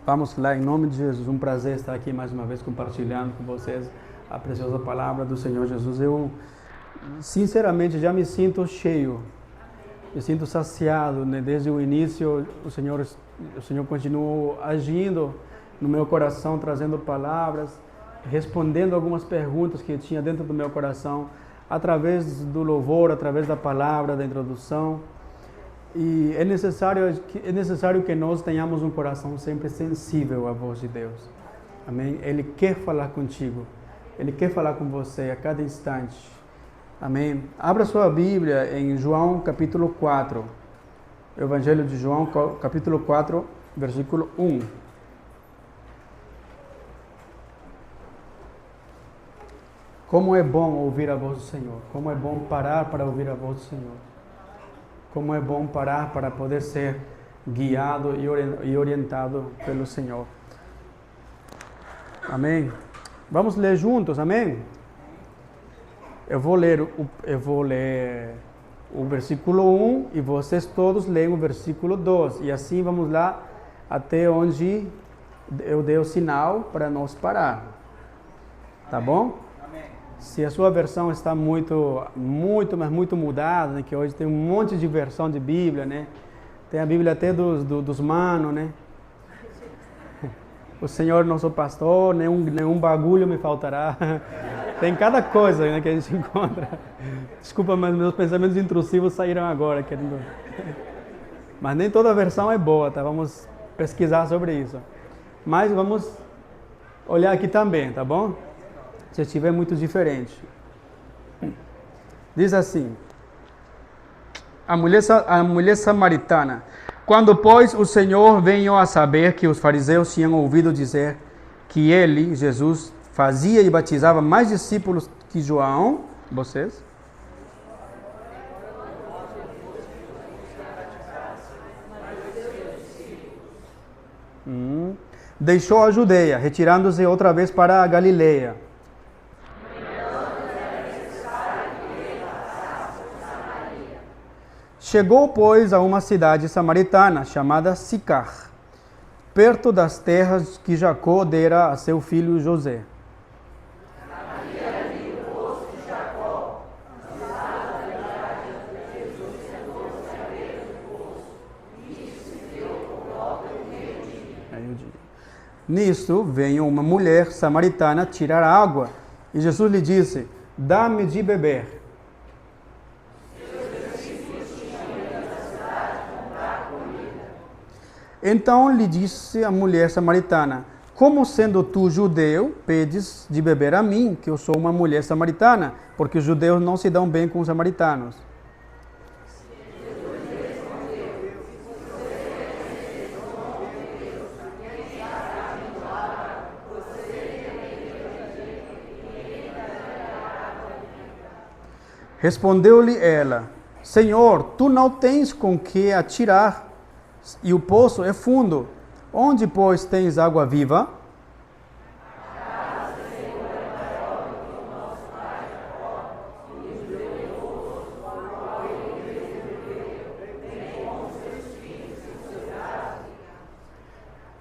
Vamos lá, em nome de Jesus, um prazer estar aqui mais uma vez compartilhando com vocês a preciosa palavra do Senhor Jesus. Eu, sinceramente, já me sinto cheio, me sinto saciado, né? Desde o início, o Senhor continuou agindo no meu coração, trazendo palavras, respondendo algumas perguntas que tinha dentro do meu coração, através do louvor, através da palavra, da introdução. E é necessário que nós tenhamos um coração sempre sensível à voz de Deus. Amém? Ele quer falar contigo. Ele quer falar com você a cada instante. Amém? Abra sua Bíblia em João capítulo 4. Evangelho de João capítulo 4, versículo 1. Como é bom ouvir a voz do Senhor. Como é bom parar para ouvir a voz do Senhor. Como é bom parar para poder ser guiado e orientado pelo Senhor. Amém? Vamos ler juntos, amém? Eu vou ler o versículo 1 e vocês todos leem o versículo 2. E assim vamos lá até onde eu dei o sinal para nós parar. Tá bom? Se a sua versão está muito mudada, né? Que hoje tem um monte de versão de Bíblia, né? Tem a Bíblia até dos manos, né? O Senhor nosso pastor, nenhum bagulho me faltará. Tem cada coisa, né, que a gente encontra. Desculpa, mas meus pensamentos intrusivos saíram agora. Mas nem toda versão é boa, tá? Vamos pesquisar sobre isso. Mas vamos olhar aqui também, tá bom? Se estiver muito diferente. Diz assim, a mulher samaritana. Quando, pois, o Senhor veio a saber que os fariseus tinham ouvido dizer que ele, Jesus, fazia e batizava mais discípulos que João, vocês? Deixou a Judeia, retirando-se outra vez para a Galileia. Chegou, pois, a uma cidade samaritana chamada Sicar, perto das terras que Jacó dera a seu filho José. Nisto veio uma mulher samaritana tirar água, e Jesus lhe disse: dá-me de beber. Então lhe disse a mulher samaritana: como sendo tu judeu, pedes de beber a mim, que eu sou uma mulher samaritana? Porque os judeus não se dão bem com os samaritanos. Respondeu-lhe ela: Senhor, tu não tens com que atirar, e o poço é fundo. Onde, pois, tens água viva?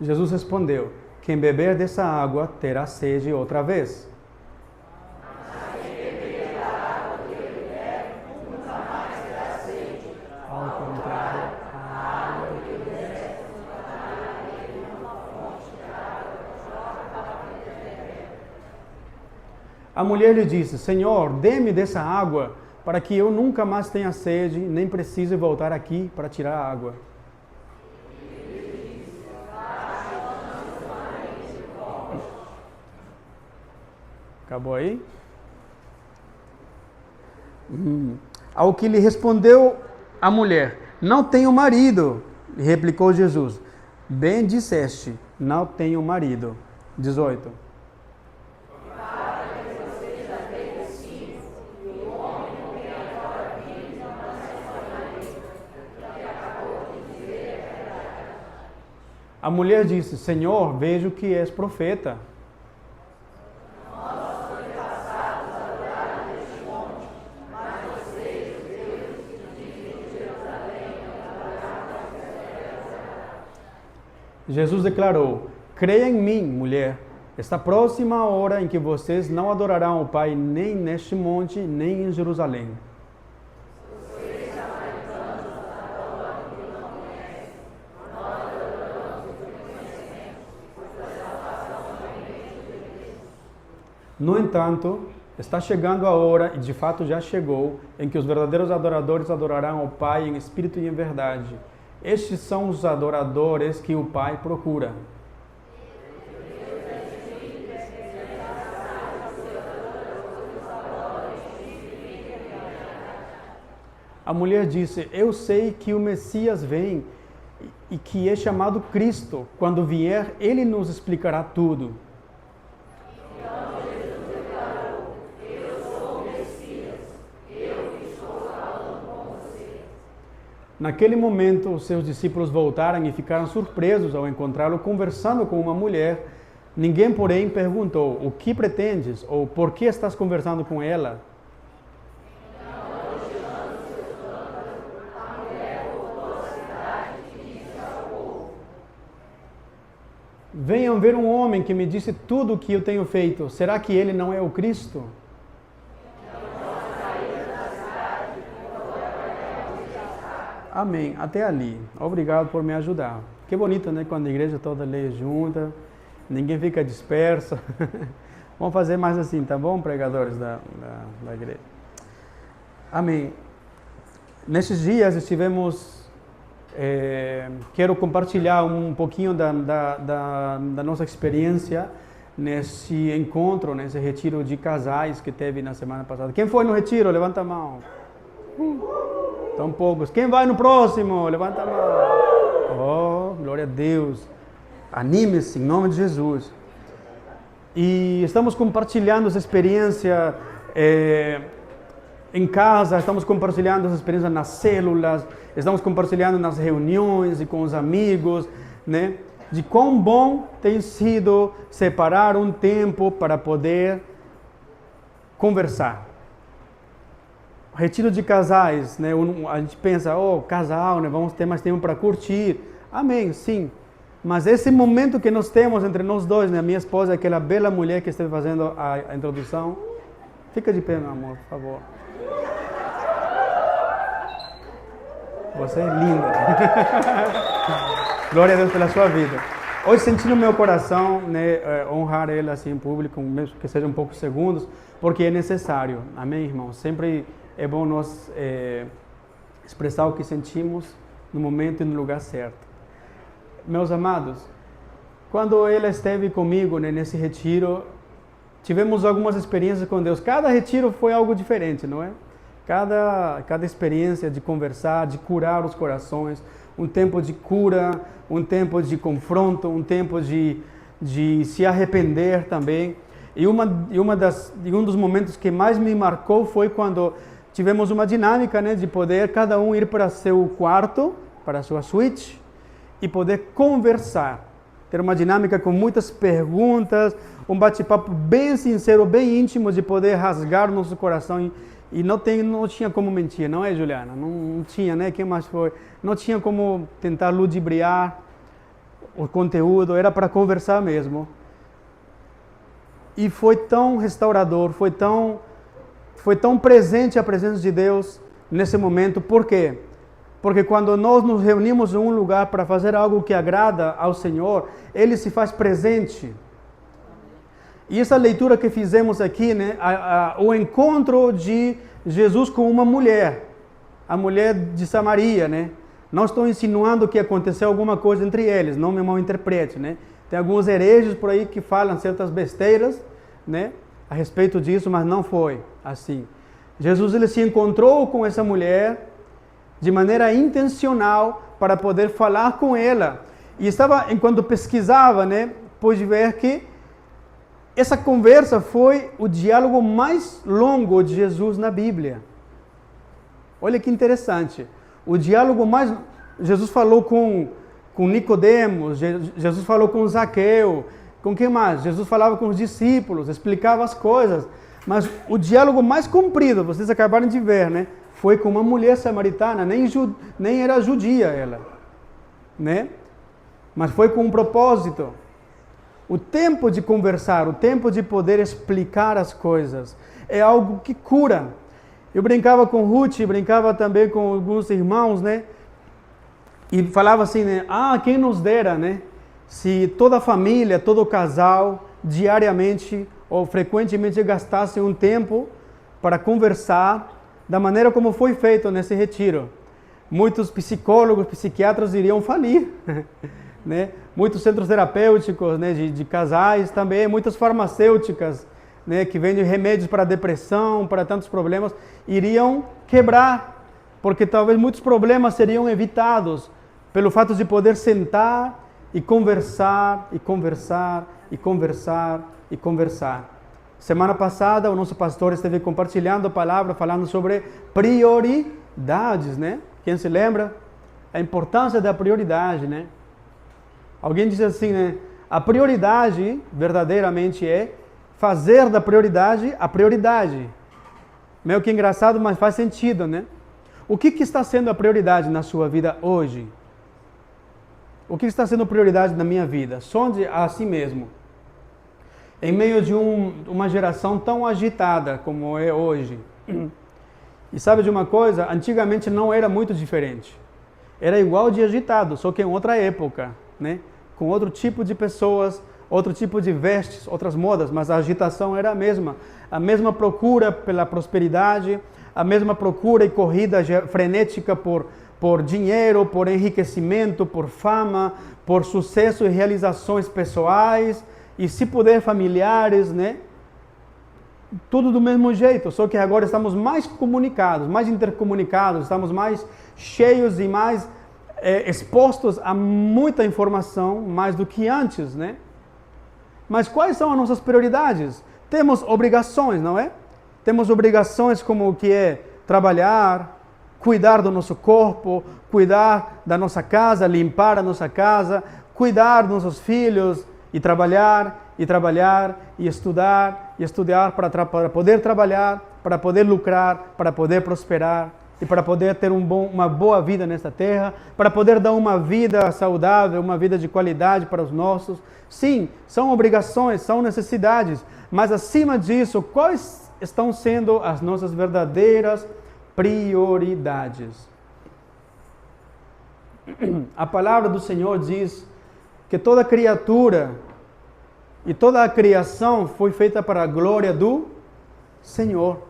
Jesus respondeu: quem beber dessa água terá sede outra vez. A mulher lhe disse: Senhor, dê-me dessa água, para que eu nunca mais tenha sede, nem precise voltar aqui para tirar a água. Acabou aí? Ao que lhe respondeu a mulher: não tenho marido. E replicou Jesus: bem disseste, não tenho marido. 18. A mulher disse: Senhor, vejo que és profeta. Jesus declarou: creia em mim, mulher. Está próxima a hora em que vocês não adorarão o Pai nem neste monte, nem em Jerusalém. No entanto, está chegando a hora, e de fato já chegou, em que os verdadeiros adoradores adorarão o Pai em espírito e em verdade. Estes são os adoradores que o Pai procura. A mulher disse: eu sei que o Messias vem e que é chamado Cristo. Quando vier, ele nos explicará tudo. Então Jesus declarou: eu sou o Messias, eu que estou falando com você. Naquele momento, os seus discípulos voltaram e ficaram surpresos ao encontrá-lo conversando com uma mulher. Ninguém, porém, perguntou: o que pretendes? Ou por que estás conversando com ela? Venham ver um homem que me disse tudo o que eu tenho feito. Será que ele não é o Cristo? Amém. Até ali. Obrigado por me ajudar. Que bonito, né? Quando a igreja toda lê junta, ninguém fica disperso. Vamos fazer mais assim, tá bom, pregadores da igreja? Amém. Nesses dias estivemos... quero compartilhar um pouquinho da nossa experiência nesse encontro, nesse retiro de casais que teve na semana passada. Quem foi no retiro? Levanta a mão. Tão poucos. Quem vai no próximo? Levanta a mão. Oh, glória a Deus. Anime-se em nome de Jesus. E estamos compartilhando essa experiência em casa, estamos compartilhando essa experiência nas células, estamos compartilhando nas reuniões e com os amigos, né? De quão bom tem sido separar um tempo para poder conversar. Retiro de casais, né? A gente pensa, casal, né? Vamos ter mais tempo para curtir. Amém, sim. Mas esse momento que nós temos entre nós dois, né? Minha esposa, aquela bela mulher que esteve fazendo a introdução. Fica de pé, meu amor, por favor. Você é linda. Glória a Deus pela sua vida. Hoje senti no meu coração, né, honrar ela assim em público, mesmo que seja um pouco segundos, porque é necessário. Amém, irmão? Sempre é bom nós expressar o que sentimos no momento e no lugar certo. Meus amados, quando ela esteve comigo, né, nesse retiro, tivemos algumas experiências com Deus. Cada retiro foi algo diferente, não é? Cada experiência de conversar, de curar os corações, um tempo de cura, um tempo de confronto, um tempo de se arrepender também. E um dos momentos que mais me marcou foi quando tivemos uma dinâmica, né, de poder cada um ir para seu quarto, para a sua suíte, e poder conversar. Ter uma dinâmica com muitas perguntas, um bate-papo bem sincero, bem íntimo, de poder rasgar nosso coração. E não tinha como mentir, não é, Juliana? Não tinha, né? Quem mais foi? Não tinha como tentar ludibriar o conteúdo, era para conversar mesmo. E foi tão restaurador, foi tão presente a presença de Deus nesse momento. Por quê? Porque quando nós nos reunimos em um lugar para fazer algo que agrada ao Senhor, Ele se faz presente. E essa leitura que fizemos aqui, né, o encontro de Jesus com uma mulher, a mulher de Samaria, né? Não estou insinuando que aconteceu alguma coisa entre eles, não me malinterprete, né? Tem alguns hereges por aí que falam certas besteiras, né, a respeito disso, mas não foi assim. Jesus, ele se encontrou com essa mulher de maneira intencional para poder falar com ela. E enquanto pesquisava, né, pude ver que essa conversa foi o diálogo mais longo de Jesus na Bíblia. Olha que interessante. O diálogo mais... Jesus falou com Nicodemos, Jesus falou com Zaqueu, com quem mais? Jesus falava com os discípulos, explicava as coisas. Mas o diálogo mais comprido, vocês acabaram de ver, né? Foi com uma mulher samaritana, nem era judia ela, né? mas foi com um propósito. O tempo de conversar, o tempo de poder explicar as coisas, é algo que cura. Eu brincava com Ruth, brincava também com alguns irmãos, né? E falava assim, né? Quem nos dera, né? Se toda a família, todo o casal, diariamente ou frequentemente gastasse um tempo para conversar da maneira como foi feito nesse retiro. Muitos psicólogos, psiquiatras iriam falir, né? Muitos centros terapêuticos, né, de casais também, muitas farmacêuticas, né, que vendem remédios para depressão, para tantos problemas, iriam quebrar, porque talvez muitos problemas seriam evitados pelo fato de poder sentar e conversar, e conversar, e conversar, e conversar. Semana passada, o nosso pastor esteve compartilhando a palavra, falando sobre prioridades, né? Quem se lembra? A importância da prioridade, né? Alguém diz assim, né? A prioridade, verdadeiramente, é fazer da prioridade a prioridade. Meio que engraçado, mas faz sentido, né? O que está sendo a prioridade na sua vida hoje? O que está sendo prioridade na minha vida? Sonde a si mesmo. Em meio de uma geração tão agitada como é hoje. E sabe de uma coisa? Antigamente não era muito diferente. Era igual de agitado, só que em outra época, né? Com outro tipo de pessoas, outro tipo de vestes, outras modas, mas a agitação era a mesma procura pela prosperidade, a mesma procura e corrida frenética por dinheiro, por enriquecimento, por fama, por sucesso e realizações pessoais, e se puder familiares, né? Tudo do mesmo jeito, só que agora estamos mais comunicados, mais intercomunicados, estamos mais cheios e mais expostos a muita informação, mais do que antes, né? Mas quais são as nossas prioridades? Temos obrigações, não é? Temos obrigações como o que é trabalhar, cuidar do nosso corpo, cuidar da nossa casa, limpar a nossa casa, cuidar dos nossos filhos, e trabalhar, e estudar para poder trabalhar, para poder lucrar, para poder prosperar e para poder ter uma boa vida nesta terra, para poder dar uma vida saudável, uma vida de qualidade para os nossos. Sim, são obrigações, são necessidades, mas acima disso, quais estão sendo as nossas verdadeiras prioridades? A palavra do Senhor diz que toda criatura e toda a criação foi feita para a glória do Senhor.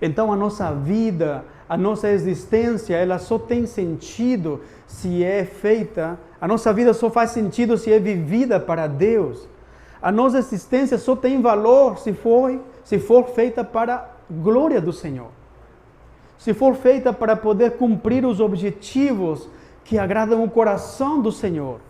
Então a nossa vida, a nossa existência, ela só tem sentido se é feita, a nossa vida só faz sentido se é vivida para Deus. A nossa existência só tem valor se for feita para a glória do Senhor. Se for feita para poder cumprir os objetivos que agradam o coração do Senhor.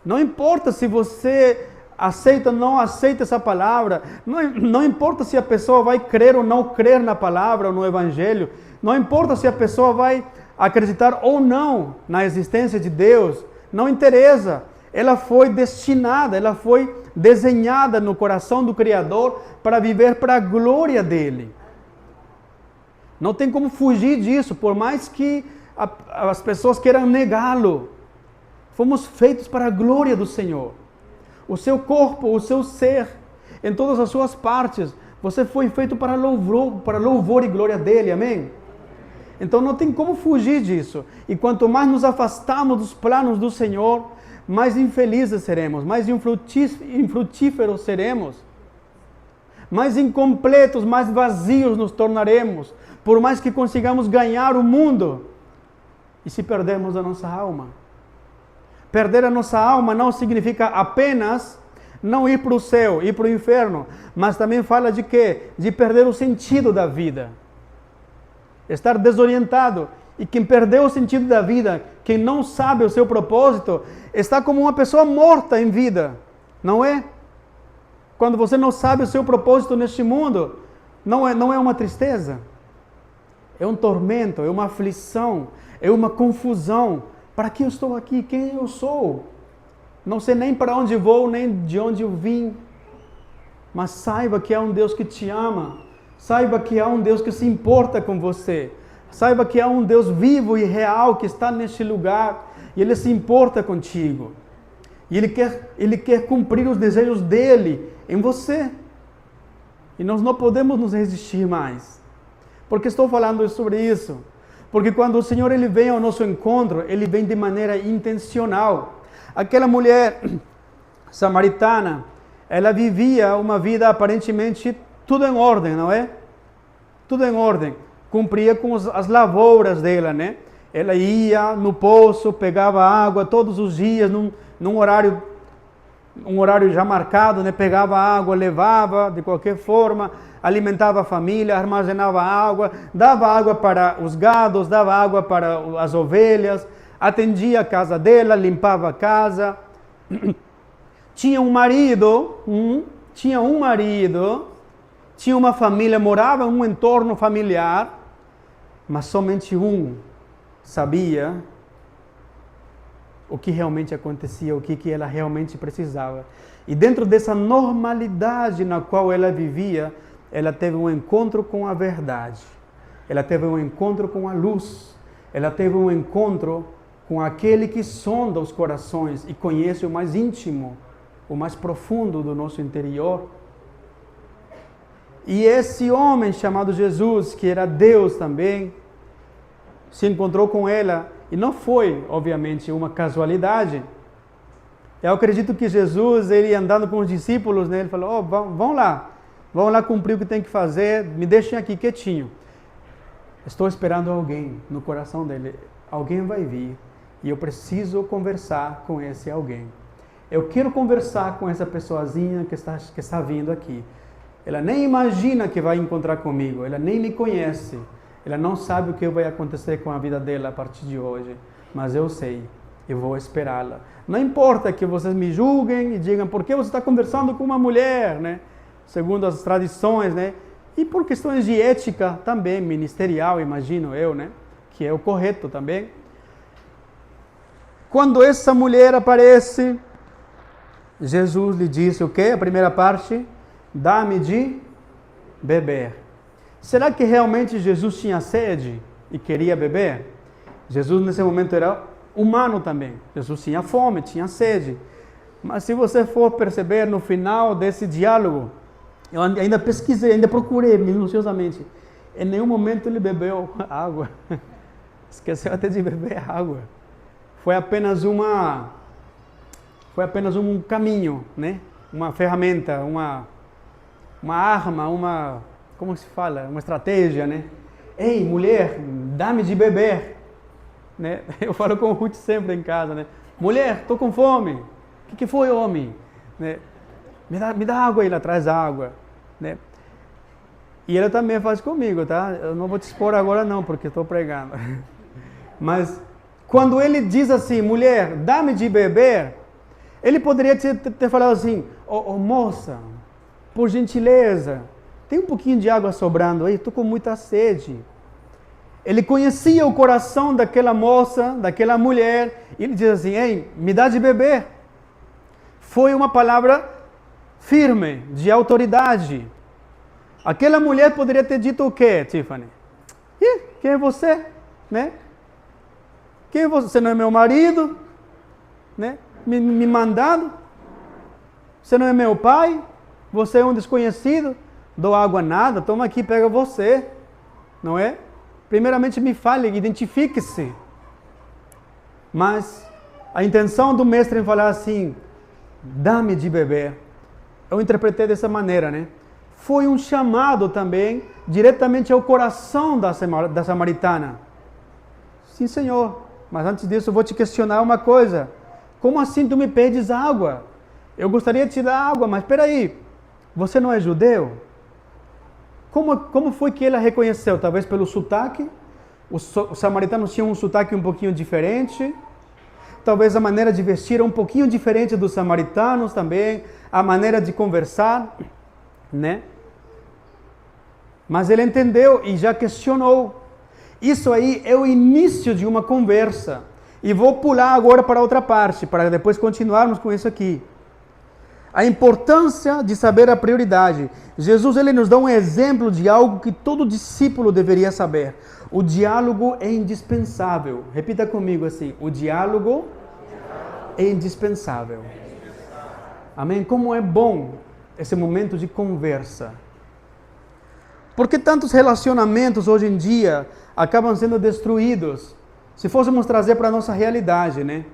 Não importa se você aceita ou não aceita essa palavra, não importa se a pessoa vai crer ou não crer na palavra ou no Evangelho, não importa se a pessoa vai acreditar ou não na existência de Deus, não interessa. Ela foi destinada, ela foi desenhada no coração do Criador para viver para a glória dele. Não tem como fugir disso, por mais que as pessoas queiram negá-lo. Fomos feitos para a glória do Senhor. O seu corpo, o seu ser, em todas as suas partes, você foi feito para louvor e glória dele, amém? Então não tem como fugir disso. E quanto mais nos afastamos dos planos do Senhor, mais infelizes seremos, mais infrutíferos seremos, mais incompletos, mais vazios nos tornaremos, por mais que consigamos ganhar o mundo, e se perdermos a nossa alma. Perder a nossa alma não significa apenas não ir para o céu, ir para o inferno, mas também fala de quê? De perder o sentido da vida. Estar desorientado. E quem perdeu o sentido da vida, quem não sabe o seu propósito, está como uma pessoa morta em vida, não é? Quando você não sabe o seu propósito neste mundo, não é uma tristeza, é um tormento, é uma aflição, é uma confusão. Para que eu estou aqui? Quem eu sou? Não sei nem para onde vou, nem de onde eu vim. Mas saiba que há um Deus que te ama. Saiba que há um Deus que se importa com você. Saiba que há um Deus vivo e real que está neste lugar. E Ele se importa contigo. E Ele quer cumprir os desejos dele em você. E nós não podemos nos resistir mais. Por que estou falando sobre isso? Porque quando o Senhor ele vem ao nosso encontro, Ele vem de maneira intencional. Aquela mulher samaritana, ela vivia uma vida aparentemente tudo em ordem, não é? Tudo em ordem. Cumpria com as lavouras dela, né? Ela ia no poço, pegava água todos os dias, num horário já marcado, né? Pegava água, levava de qualquer forma, alimentava a família, armazenava água, dava água para os gados, dava água para as ovelhas, atendia a casa dela, limpava a casa. Tinha um marido, tinha uma família, morava em um entorno familiar, mas somente um sabia o que realmente acontecia, o que ela realmente precisava. E dentro dessa normalidade na qual ela vivia, ela teve um encontro com a verdade. Ela teve um encontro com a luz. Ela teve um encontro com aquele que sonda os corações e conhece o mais íntimo, o mais profundo do nosso interior. E esse homem chamado Jesus, que era Deus também, se encontrou com ela. E não foi, obviamente, uma casualidade. Eu acredito que Jesus, ele andando com os discípulos, né, ele falou, vão lá cumprir o que tem que fazer, me deixem aqui quietinho. Estou esperando alguém no coração dele. Alguém vai vir e eu preciso conversar com esse alguém. Eu quero conversar com essa pessoazinha que está vindo aqui. Ela nem imagina que vai encontrar comigo, ela nem me conhece. Ela não sabe o que vai acontecer com a vida dela a partir de hoje, mas eu sei, eu vou esperá-la. Não importa que vocês me julguem e digam, por que você está conversando com uma mulher, né? Segundo as tradições, né? E por questões de ética também, ministerial, imagino eu, né? Que é o correto também. Quando essa mulher aparece, Jesus lhe disse o quê? A primeira parte, dá-me de beber. Será que realmente Jesus tinha sede e queria beber? Jesus nesse momento era humano também. Jesus tinha fome, tinha sede. Mas se você for perceber no final desse diálogo, eu ainda pesquisei, ainda procurei minuciosamente. Em nenhum momento ele bebeu água. Esqueceu até de beber água. Foi apenas um caminho, né? Uma ferramenta, uma arma, como se fala? Uma estratégia, né? Ei, mulher, dá-me de beber. Né? Eu falo com o Ruth sempre em casa, né? Mulher, estou com fome. O que foi, homem? Né? Me dá água aí, ela traz água. Né? E ela também faz comigo, tá? Eu não vou te expor agora não, porque estou pregando. Mas quando ele diz assim, mulher, dá-me de beber, ele poderia ter falado assim, moça, por gentileza, tem um pouquinho de água sobrando aí, estou com muita sede. Ele conhecia o coração daquela moça, daquela mulher, e ele diz assim, ei, me dá de beber. Foi uma palavra firme, de autoridade. Aquela mulher poderia ter dito o quê, Tiffany? Quem é você? Né? Quem é você? Você não é meu marido? Né? Me mandado? Você não é meu pai? Você é um desconhecido? Dou água nada, toma aqui, pega você. Não é? Primeiramente me fale, identifique-se. Mas a intenção do mestre em falar assim, dá-me de beber, eu interpretei dessa maneira, né? Foi um chamado também, diretamente ao coração da samaritana. Sim, Senhor, mas antes disso eu vou te questionar uma coisa. Como assim tu me pedes água? Eu gostaria de te dar água, mas espera aí, você não é judeu? Como foi que ele a reconheceu? Talvez pelo sotaque? Os samaritanos tinham um sotaque um pouquinho diferente. Talvez a maneira de vestir era um pouquinho diferente dos samaritanos também. A maneira de conversar, né? Mas ele entendeu e já questionou. Isso aí é o início de uma conversa. E vou pular agora para outra parte, para depois continuarmos com isso aqui. A importância de saber a prioridade. Jesus ele nos dá um exemplo de algo que todo discípulo deveria saber. O diálogo é indispensável. Repita comigo assim, o diálogo é indispensável. Amém? Como é bom esse momento de conversa. Por que tantos relacionamentos hoje em dia acabam sendo destruídos? Se fôssemos trazer para a nossa realidade, né?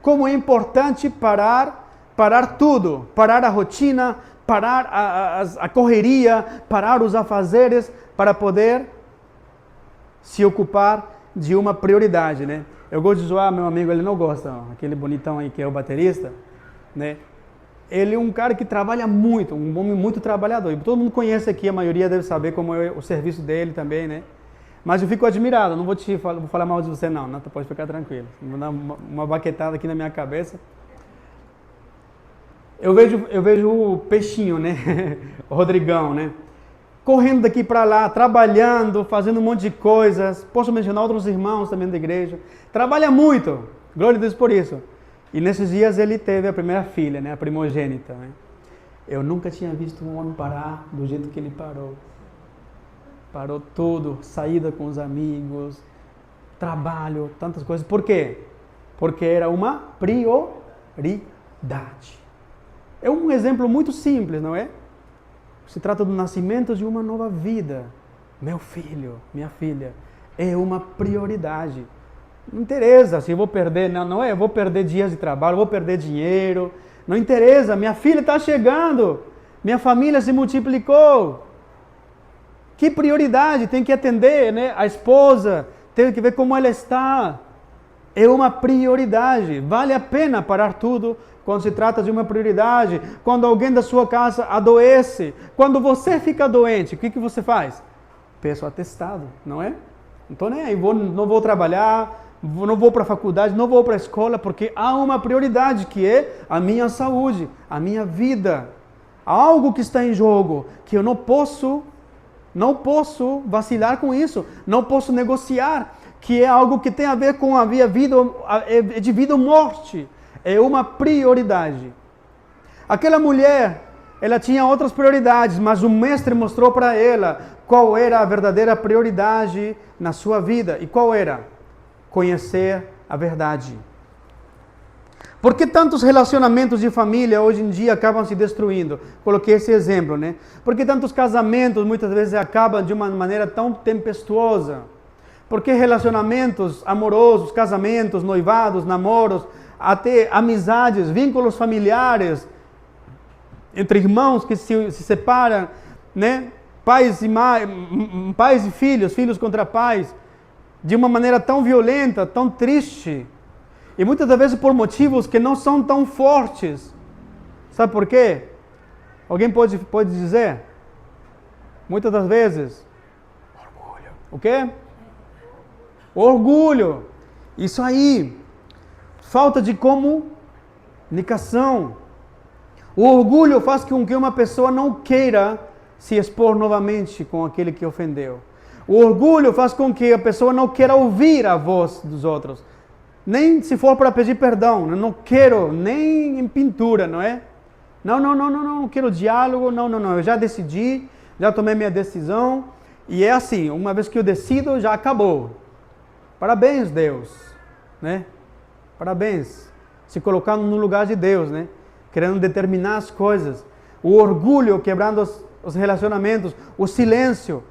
Como é importante parar tudo, parar a rotina, parar a correria, parar os afazeres para poder se ocupar de uma prioridade, né? Eu gosto de zoar meu amigo, ele não gosta, aquele bonitão aí que é o baterista, né? Ele é um cara que trabalha muito, um homem muito trabalhador. E todo mundo conhece aqui, a maioria deve saber como é o serviço dele também, né? Mas eu fico admirado, não vou vou falar mal de você não, né? Pode ficar tranquilo. Vou dar uma baquetada aqui na minha cabeça. Eu vejo o Peixinho, né? O Rodrigão, né? Correndo daqui para lá, trabalhando, fazendo um monte de coisas. Posso mencionar outros irmãos também da igreja. Trabalha muito, glória a Deus por isso. E nesses dias ele teve a primeira filha, né? A primogênita, né? Eu nunca tinha visto um homem parar do jeito que ele parou. Parou tudo, saída com os amigos, trabalho, tantas coisas. Por quê? Porque era uma prioridade. É um exemplo muito simples, não é? Se trata do nascimento de uma nova vida. Meu filho, minha filha, é uma prioridade. Não interessa se eu vou perder, não é? Eu vou perder dias de trabalho, vou perder dinheiro. Não interessa, minha filha está chegando. Minha família se multiplicou. Que prioridade? Tem que atender, né? A esposa, tem que ver como ela está. É uma prioridade. Vale a pena parar tudo quando se trata de uma prioridade. Quando alguém da sua casa adoece. Quando você fica doente, o que você faz? Peço atestado, não é? Não estou nem aí, não vou trabalhar, não vou para a faculdade, não vou para a escola, porque há uma prioridade que é a minha saúde, a minha vida. Há algo que está em jogo, que eu não posso vacilar com isso, não posso negociar, que é algo que tem a ver com a minha vida, de vida ou morte. É uma prioridade. Aquela mulher, ela tinha outras prioridades, mas o mestre mostrou para ela qual era a verdadeira prioridade na sua vida. E qual era? Conhecer a verdade. Por que tantos relacionamentos de família hoje em dia acabam se destruindo? Coloquei esse exemplo, né? Por que tantos casamentos muitas vezes acabam de uma maneira tão tempestuosa? Por que relacionamentos amorosos, casamentos, noivados, namoros, até amizades, vínculos familiares, entre irmãos que se separam, né? Pais e filhos, filhos contra pais, de uma maneira tão violenta, tão triste. E muitas das vezes por motivos que não são tão fortes. Sabe por quê? Alguém pode dizer? Muitas das vezes. Orgulho. O quê? Orgulho. Isso aí. Falta de comunicação. O orgulho faz com que uma pessoa não queira se expor novamente com aquele que ofendeu. O orgulho faz com que a pessoa não queira ouvir a voz dos outros. Nem se for para pedir perdão, não quero nem em pintura, não é? Não quero diálogo, não, eu já decidi, já tomei minha decisão, e é assim, uma vez que eu decido, já acabou. Parabéns, Deus, né? Parabéns, se colocando no lugar de Deus, né? Querendo determinar as coisas. O orgulho quebrando os relacionamentos, o silêncio,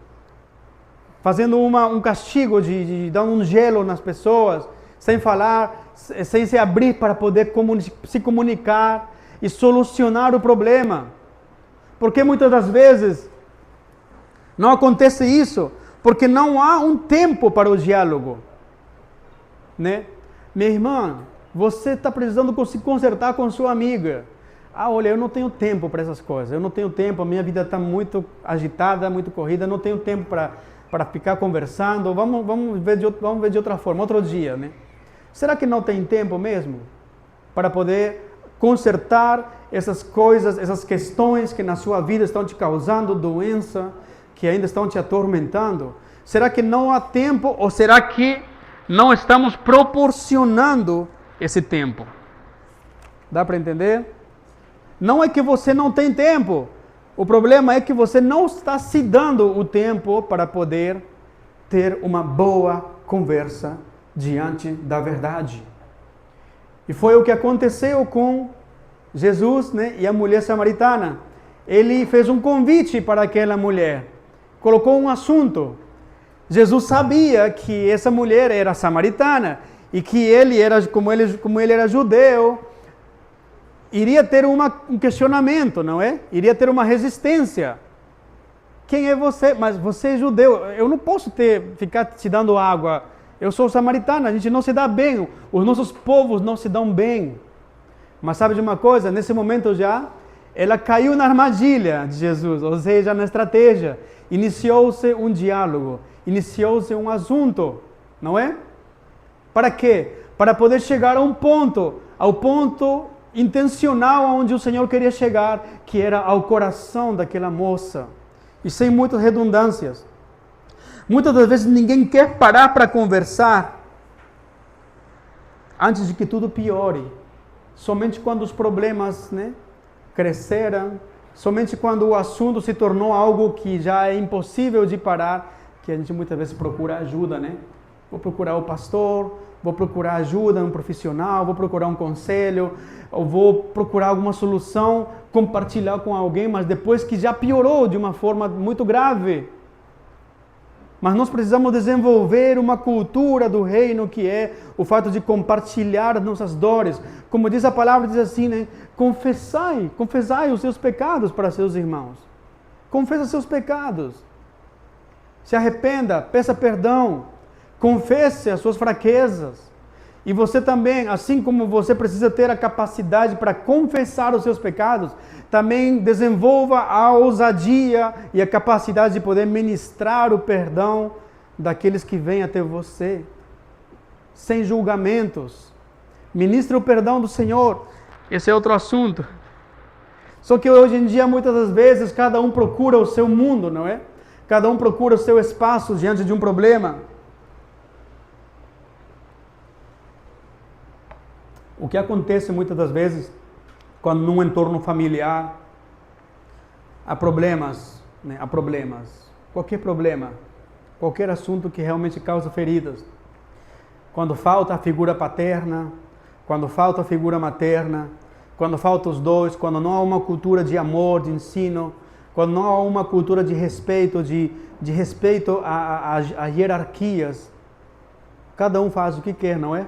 fazendo um castigo de dar um gelo nas pessoas, sem falar, sem se abrir para poder se comunicar e solucionar o problema. Porque muitas das vezes não acontece isso, porque não há um tempo para o diálogo, né? Minha irmã, você está precisando se consertar com sua amiga. Olha, eu não tenho tempo para essas coisas, eu não tenho tempo, a minha vida está muito agitada, muito corrida, não tenho tempo para ficar conversando, vamos ver de outra forma, outro dia, né? Será que não tem tempo mesmo para poder consertar essas coisas, essas questões que na sua vida estão te causando doença, que ainda estão te atormentando? Será que não há tempo ou será que não estamos proporcionando esse tempo? Dá para entender? Não é que você não tem tempo, o problema é que você não está se dando o tempo para poder ter uma boa conversa diante da verdade. E foi o que aconteceu com Jesus, né, e a mulher samaritana. Ele fez um convite para aquela mulher, colocou um assunto. Jesus sabia que essa mulher era samaritana e que ele era, como ele era judeu, iria ter um questionamento, não é? Iria ter uma resistência. Quem é você? Mas você é judeu, eu não posso ficar te dando água. Eu sou samaritano, a gente não se dá bem, os nossos povos não se dão bem. Mas sabe de uma coisa? Nesse momento já, ela caiu na armadilha de Jesus, ou seja, na estratégia. Iniciou-se um diálogo, iniciou-se um assunto, não é? Para quê? Para poder chegar ao ponto intencional onde o Senhor queria chegar, que era ao coração daquela moça. E sem muitas redundâncias. Muitas das vezes ninguém quer parar para conversar antes de que tudo piore. Somente quando os problemas, né, cresceram, somente quando o assunto se tornou algo que já é impossível de parar, que a gente muitas vezes procura ajuda, né? Vou procurar o pastor, vou procurar ajuda, um profissional, vou procurar um conselho, ou vou procurar alguma solução, compartilhar com alguém, mas depois que já piorou de uma forma muito grave. Mas nós precisamos desenvolver uma cultura do reino, que é o fato de compartilhar as nossas dores. Como diz a palavra, diz assim, né? Confessai os seus pecados para seus irmãos. Confessa seus pecados. Se arrependa, peça perdão. Confesse as suas fraquezas. E você também, assim como você precisa ter a capacidade para confessar os seus pecados, também desenvolva a ousadia e a capacidade de poder ministrar o perdão daqueles que vêm até você, sem julgamentos. Ministre o perdão do Senhor. Esse é outro assunto. Só que hoje em dia, muitas das vezes, cada um procura o seu mundo, não é? Cada um procura o seu espaço diante de um problema. O que acontece muitas das vezes, quando num entorno familiar há problemas, né? Há problemas, qualquer assunto que realmente causa feridas. Quando falta a figura paterna, quando falta a figura materna, quando faltam os dois, quando não há uma cultura de amor, de ensino, quando não há uma cultura de respeito, de respeito a hierarquias, cada um faz o que quer, não é?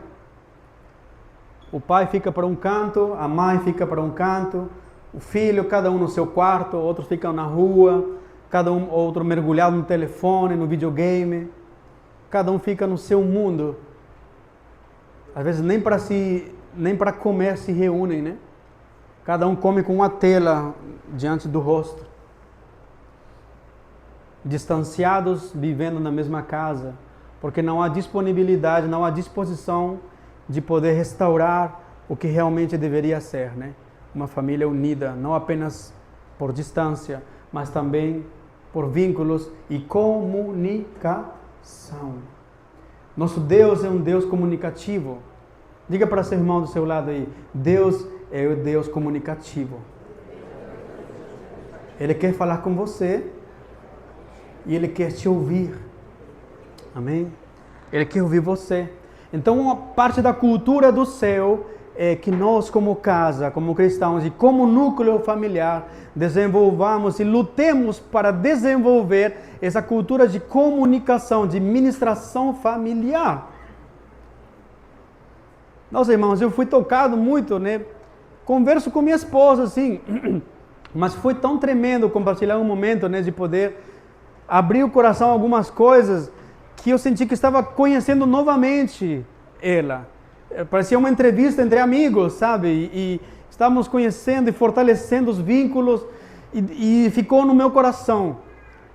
O pai fica para um canto, a mãe fica para um canto, o filho, cada um no seu quarto, outros ficam na rua, outro mergulhado no telefone, no videogame, cada um fica no seu mundo. Às vezes nem para comer se reúnem, né? Cada um come com uma tela diante do rosto. Distanciados, vivendo na mesma casa, porque não há disponibilidade, não há disposição de poder restaurar o que realmente deveria ser, né? Uma família unida, não apenas por distância, mas também por vínculos e comunicação. Nosso Deus é um Deus comunicativo. Diga para seu irmão do seu lado aí, Deus é o Deus comunicativo. Ele quer falar com você e Ele quer te ouvir. Amém? Ele quer ouvir você. Então, uma parte da cultura do céu é que nós, como casa, como cristãos e como núcleo familiar, desenvolvamos e lutemos para desenvolver essa cultura de comunicação, de ministração familiar. Nossa, irmãos, eu fui tocado muito, né? Converso com minha esposa, assim, mas foi tão tremendo compartilhar um momento, né, de poder abrir o coração a algumas coisas que eu senti que estava conhecendo novamente ela. Parecia uma entrevista entre amigos, sabe? E estávamos conhecendo e fortalecendo os vínculos e ficou no meu coração.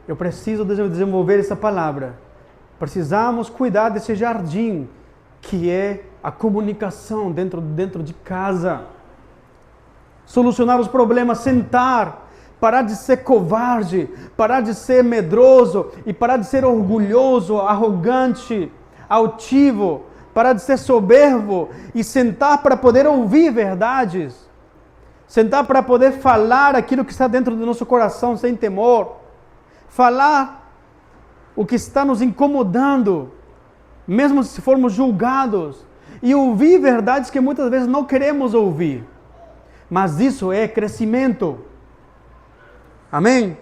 Eu preciso desenvolver essa palavra. Precisamos cuidar desse jardim que é a comunicação dentro de casa. Solucionar os problemas, sentar, parar de ser covarde, parar de ser medroso e parar de ser orgulhoso, arrogante, altivo, parar de ser soberbo e sentar para poder ouvir verdades, sentar para poder falar aquilo que está dentro do nosso coração sem temor, falar o que está nos incomodando, mesmo se formos julgados. e ouvir verdades que muitas vezes não queremos ouvir. Mas isso é crescimento. Amém?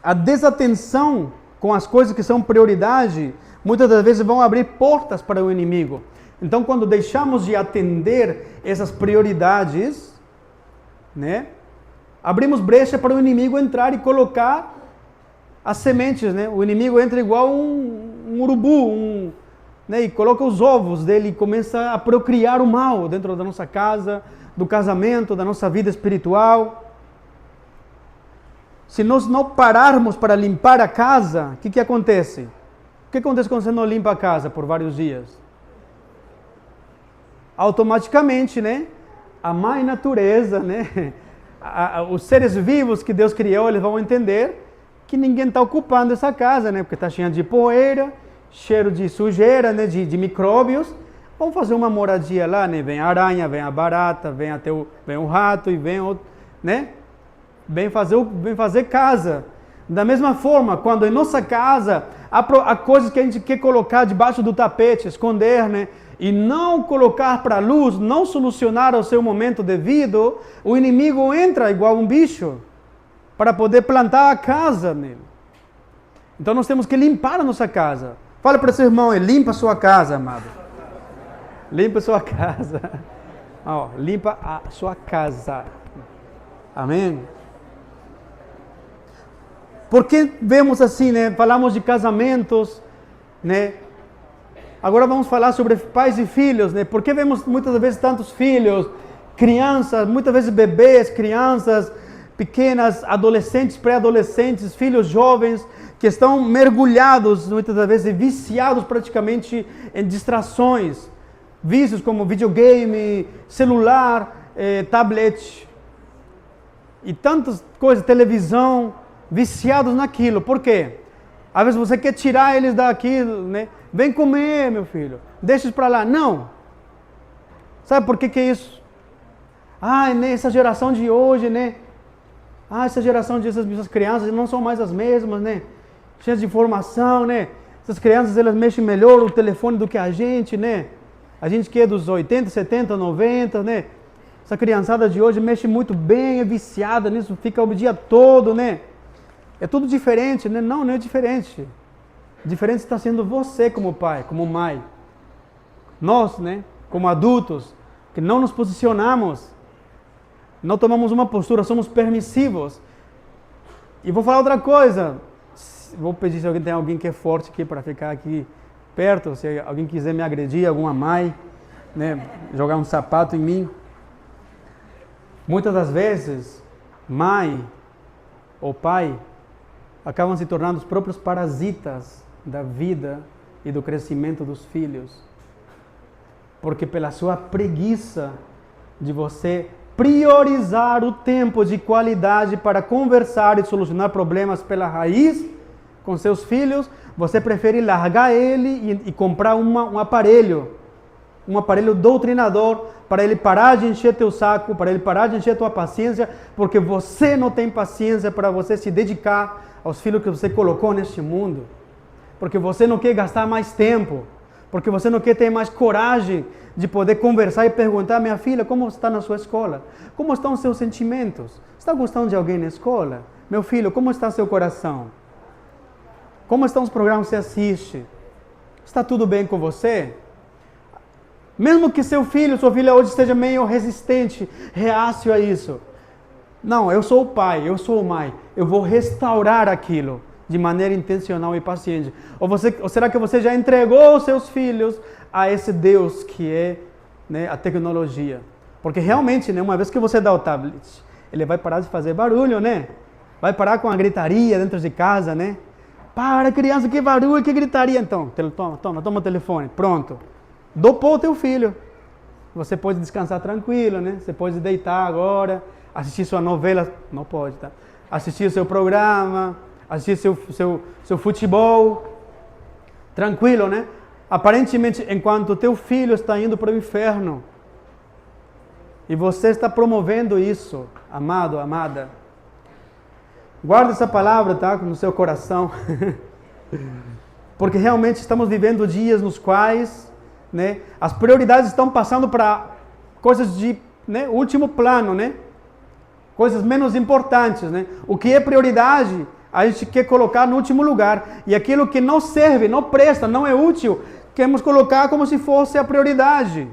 A desatenção com as coisas que são prioridade, muitas das vezes vão abrir portas para o inimigo. Então, quando deixamos de atender essas prioridades, né, abrimos brecha para o inimigo entrar e colocar as sementes, né? O inimigo entra igual um urubu, né, e coloca os ovos dele e começa a procriar o mal dentro da nossa casa, do casamento, da nossa vida espiritual. Se nós não pararmos para limpar a casa, o que acontece? O que acontece quando você não limpa a casa por vários dias? Automaticamente, né? A mãe natureza, né? Os seres vivos que Deus criou, eles vão entender que ninguém está ocupando essa casa, né? Porque está cheia de poeira, cheiro de sujeira, né? De micróbios. Vamos fazer uma moradia lá, né? Vem a aranha, vem a barata, vem o rato e vem outro, né? Vem fazer casa. Da mesma forma, quando em nossa casa há coisas que a gente quer colocar debaixo do tapete, esconder, né? E não colocar para a luz, não solucionar ao seu momento devido, o inimigo entra igual um bicho para poder plantar a casa nele. Então nós temos que limpar a nossa casa. Fala para seu irmão, limpa a sua casa, amado. Limpa a sua casa. Ó, limpa a sua casa. Amém? Porque vemos assim, né? Falamos de casamentos, né? Agora vamos falar sobre pais e filhos, né? Por que vemos muitas vezes tantos filhos, crianças, muitas vezes bebês, crianças pequenas, adolescentes, pré-adolescentes, filhos jovens, que estão mergulhados, muitas vezes viciados praticamente em distrações, vícios como videogame, celular, tablet e tantas coisas, televisão, viciados naquilo. Por quê? Às vezes você quer tirar eles daquilo, né? Vem comer, meu filho. Deixa isso para lá. Não. Sabe por que é isso? Né, essa geração de hoje, né? Essa geração de essas crianças não são mais as mesmas, né? Cheias de informação, né? Essas crianças, elas mexem melhor o telefone do que a gente, né? A gente que é dos 80, 70, 90, né? Essa criançada de hoje mexe muito bem, é viciada nisso, fica o dia todo, né? É tudo diferente, né? Não é diferente. Diferente está sendo você como pai, como mãe. Nós, né? Como adultos, que não nos posicionamos, não tomamos uma postura, somos permissivos. E vou falar outra coisa. Vou pedir se tem alguém que é forte aqui para ficar aqui perto, se alguém quiser me agredir, alguma mãe, né? Jogar um sapato em mim. Muitas das vezes, mãe ou pai acabam se tornando os próprios parasitas da vida e do crescimento dos filhos. Porque pela sua preguiça de você priorizar o tempo de qualidade para conversar e solucionar problemas pela raiz com seus filhos, você prefere largar ele e comprar um aparelho doutrinador, para ele parar de encher teu saco, para ele parar de encher tua paciência, porque você não tem paciência para você se dedicar aos filhos que você colocou neste mundo, porque você não quer gastar mais tempo, porque você não quer ter mais coragem de poder conversar e perguntar: minha filha, como está na sua escola? Como estão os seus sentimentos? Está gostando de alguém na escola? Meu filho, como está seu coração? Como estão os programas que você assiste? Está tudo bem com você? Mesmo que seu filho, sua filha hoje esteja meio resistente, reacio a isso. Não, eu sou o pai, eu sou a mãe. Eu vou restaurar aquilo de maneira intencional e paciente. Ou será que você já entregou os seus filhos a esse Deus que é, né, a tecnologia? Porque realmente, né, uma vez que você dá o tablet, ele vai parar de fazer barulho, né? Vai parar com a gritaria dentro de casa, né? Para, criança, que barulho, que gritaria. Então, toma o telefone, pronto. Dopou o teu filho. Você pode descansar tranquilo, né? Você pode deitar agora, assistir sua novela, não pode, tá? Assistir o seu programa, assistir seu futebol, tranquilo, né? Aparentemente, enquanto o teu filho está indo para o inferno, e você está promovendo isso, amado, amada, guarda essa palavra, tá? No seu coração. Porque realmente estamos vivendo dias nos quais, né, as prioridades estão passando para coisas de, né, último plano, né? Coisas menos importantes, né? O que é prioridade, a gente quer colocar no último lugar. E aquilo que não serve, não presta, não é útil, queremos colocar como se fosse a prioridade.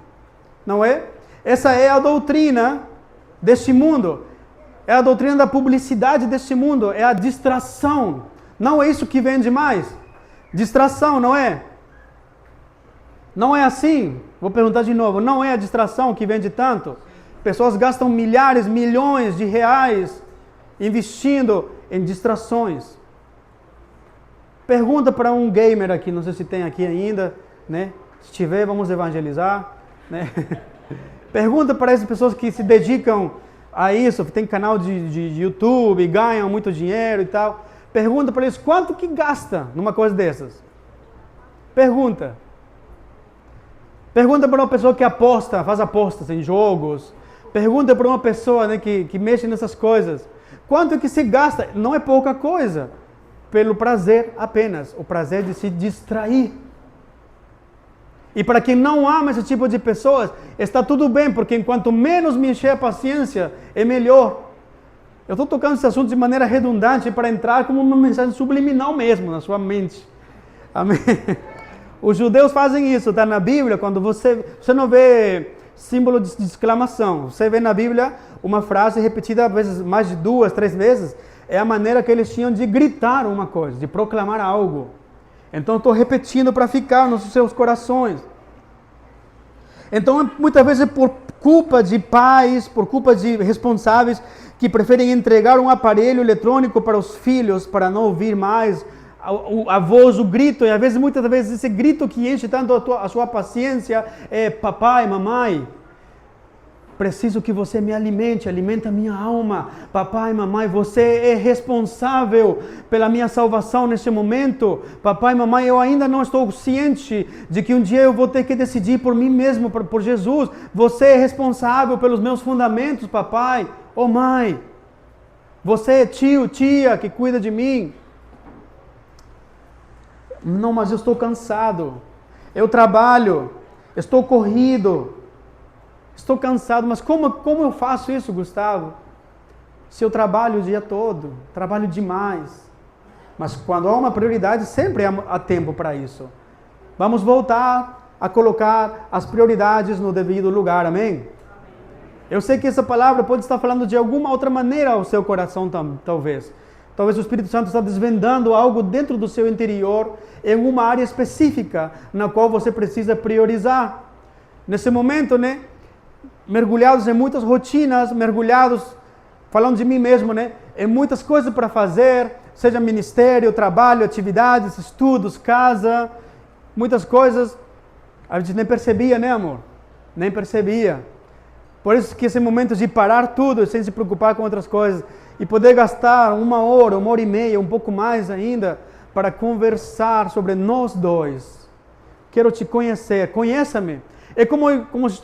Não é? Essa é a doutrina deste mundo. É a doutrina da publicidade deste mundo. É a distração. Não é isso que vende mais? Distração, não é? Não é assim? Vou perguntar de novo. Não é a distração que vende tanto? Pessoas gastam milhares, milhões de reais investindo em distrações. Pergunta para um gamer aqui, não sei se tem aqui ainda, né? Se tiver, vamos evangelizar, né? Pergunta para essas pessoas que se dedicam a isso, que tem canal de YouTube, ganham muito dinheiro e tal. Pergunta para eles quanto que gasta numa coisa dessas. Pergunta. Pergunta para uma pessoa que aposta, faz apostas em jogos. Pergunta para uma pessoa, né, que mexe nessas coisas. Quanto que se gasta? Não é pouca coisa. Pelo prazer apenas. O prazer de se distrair. E para quem não ama esse tipo de pessoas, está tudo bem, porque enquanto menos me encher a paciência, é melhor. Eu estou tocando esse assunto de maneira redundante para entrar como uma mensagem subliminal mesmo na sua mente. Amém? Os judeus fazem isso, está na Bíblia, quando você não vê símbolo de exclamação. Você vê na Bíblia uma frase repetida às vezes mais de 2, 3 vezes. É a maneira que eles tinham de gritar uma coisa, de proclamar algo. Então estou repetindo para ficar nos seus corações. Então muitas vezes é por culpa de pais, por culpa de responsáveis que preferem entregar um aparelho eletrônico para os filhos para não ouvir mais a voz, o grito, e às vezes, muitas vezes, esse grito que enche tanto a sua paciência é: papai, mamãe, preciso que você me alimente, alimenta a minha alma. Papai, mamãe, você é responsável pela minha salvação neste momento. Papai, mamãe, eu ainda não estou ciente de que um dia eu vou ter que decidir por mim mesmo, por Jesus. Você é responsável pelos meus fundamentos, papai. Oh, mãe, você é tio, tia que cuida de mim. Não, mas eu estou cansado. Eu trabalho, estou corrido. Estou cansado, mas como eu faço isso, Gustavo? Se eu trabalho o dia todo, trabalho demais. Mas quando há uma prioridade, sempre há tempo para isso. Vamos voltar a colocar as prioridades no devido lugar, amém? Eu sei que essa palavra pode estar falando de alguma outra maneira ao seu coração, talvez. Talvez o Espírito Santo está desvendando algo dentro do seu interior, em uma área específica, na qual você precisa priorizar. Nesse momento, né? Mergulhados em muitas rotinas, mergulhados, falando de mim mesmo, né? Em muitas coisas para fazer, seja ministério, trabalho, atividades, estudos, casa, muitas coisas. A gente nem percebia, né, amor? Nem percebia. Por isso que esse momento de parar tudo, sem se preocupar com outras coisas, e poder gastar 1 hora e meia, um pouco mais ainda, para conversar sobre nós dois. Quero te conhecer, conheça-me. É como se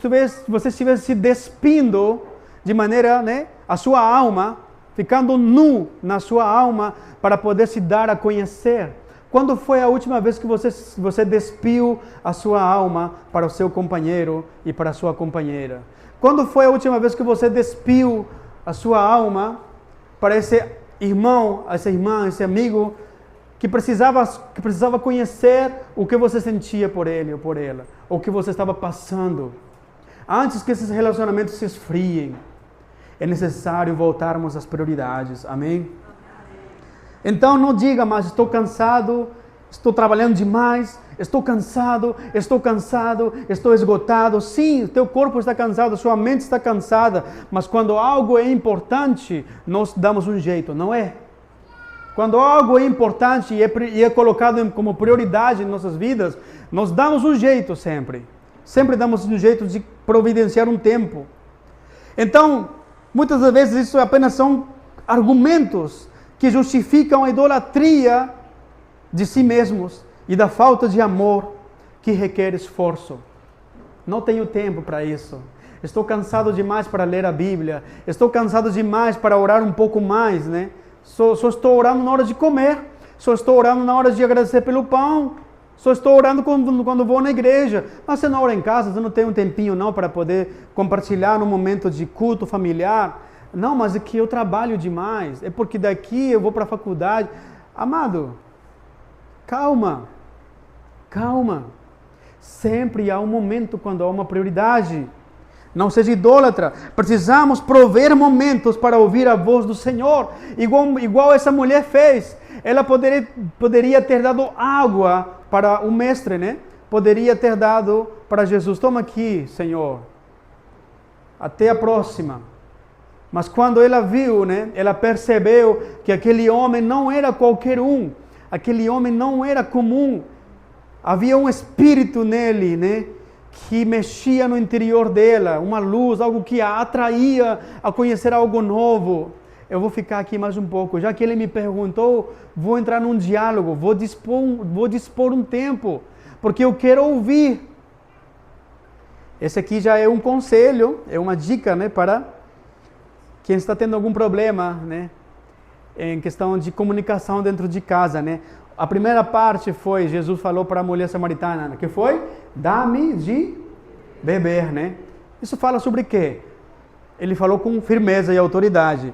você estivesse se despindo de maneira, né, a sua alma, ficando nu na sua alma para poder se dar a conhecer. Quando foi a última vez que você despiu a sua alma para o seu companheiro e para a sua companheira? Quando foi a última vez que você despiu a sua alma para esse irmão, essa irmã, esse amigo que precisava conhecer o que você sentia por ele ou por ela, ou o que você estava passando? Antes que esses relacionamentos se esfriem, é necessário voltarmos às prioridades, amém? Então não diga mais: estou cansado, estou trabalhando demais, estou cansado, estou esgotado. Sim, teu corpo está cansado, sua mente está cansada, mas quando algo é importante, nós damos um jeito, não é? Quando algo é importante e é colocado como prioridade em nossas vidas, nós damos um jeito sempre. Sempre damos um jeito de providenciar um tempo. Então, muitas das vezes isso apenas são argumentos que justificam a idolatria de si mesmos e da falta de amor que requer esforço. Não tenho tempo para isso. Estou cansado demais para ler a Bíblia. Estou cansado demais para orar um pouco mais, né? Só estou orando na hora de comer. Só estou orando na hora de agradecer pelo pão. Só estou orando quando vou na igreja. Mas você não ora em casa, você não tem um tempinho não para poder compartilhar num momento de culto familiar. Não, mas é que eu trabalho demais. É porque daqui eu vou para a faculdade. Amado, calma. Calma. Sempre há um momento quando há uma prioridade. Não seja idólatra. Precisamos prover momentos para ouvir a voz do Senhor. Igual essa mulher fez. Ela poderia ter dado água para o mestre, né? Poderia ter dado para Jesus. Toma aqui, Senhor. Até a próxima. Mas quando ela viu, né? Ela percebeu que aquele homem não era qualquer um. Aquele homem não era comum. Havia um espírito nele, né? Que mexia no interior dela, uma luz, algo que a atraía a conhecer algo novo. Eu vou ficar aqui mais um pouco. Já que ele me perguntou, vou entrar num diálogo, vou dispor um tempo, porque eu quero ouvir. Esse aqui já é um conselho, é uma dica, né, para quem está tendo algum problema, né, em questão de comunicação dentro de casa, né. A primeira parte foi, Jesus falou para a mulher samaritana, que foi? Dá-me de beber, né? Isso fala sobre quê? Ele falou com firmeza e autoridade.